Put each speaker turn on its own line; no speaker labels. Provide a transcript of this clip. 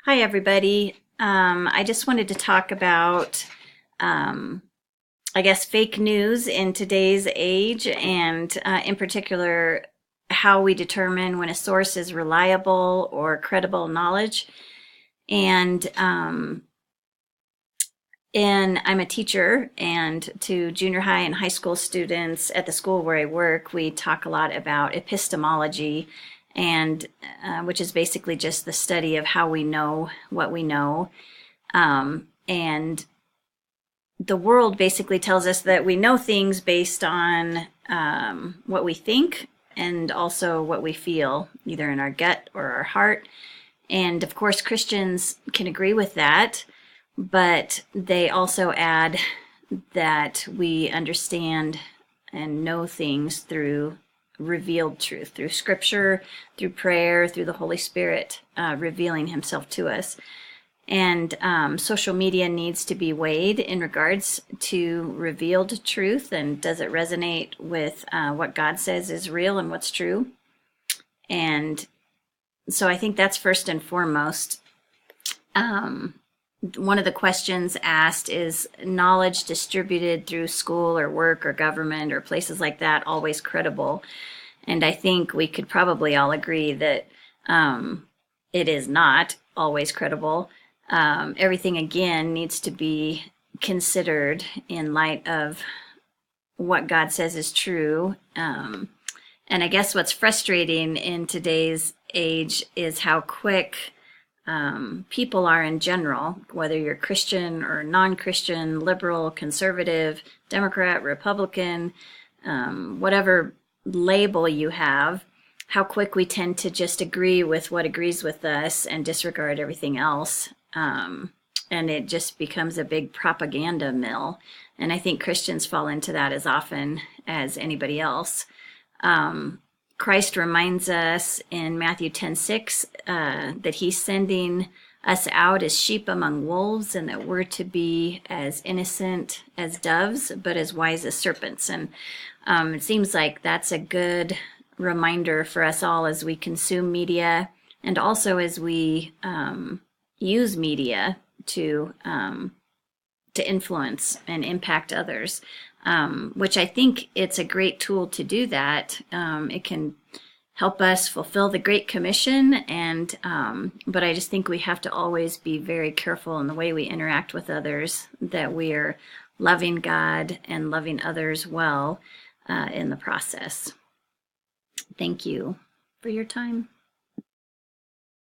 Hi, everybody. I just wanted to talk about, I guess, fake news in today's age, and in particular, how we determine when a source is reliable or credible knowledge. And I'm a teacher, and to junior high and high school students at the school where I work, we talk a lot about epistemology, and which is basically just the study of how we know what we know. And the world basically tells us that we know things based on what we think and also what we feel, either in our gut or our heart. And of course, Christians can agree with that, but they also add that we understand and know things through revealed truth, through scripture, through prayer, through the Holy Spirit revealing himself to us. And social media needs to be weighed in regards to revealed truth, and does it resonate with what God says is real and what's true. And so I think that's first and foremost. One of the questions asked is, knowledge distributed through school or work or government or places like that always credible? And I think we could probably all agree that it is not always credible. Everything, again, needs to be considered in light of what God says is true. And I guess what's frustrating in today's age is how quick people are in general, whether you're Christian or non-Christian, liberal, conservative, Democrat, Republican, whatever label you have, how quick we tend to just agree with what agrees with us and disregard everything else. And it just becomes a big propaganda mill. And I think Christians fall into that as often as anybody else. Christ reminds us in Matthew 10:6 that he's sending us out as sheep among wolves, and that we're to be as innocent as doves, but as wise as serpents. And it seems like that's a good reminder for us all as we consume media, and also as we use media to influence and impact others. Which I think it's a great tool to do that. It can help us fulfill the Great Commission, and but I just think we have to always be very careful in the way we interact with others, that we are loving God and loving others well in the process. Thank you for your time.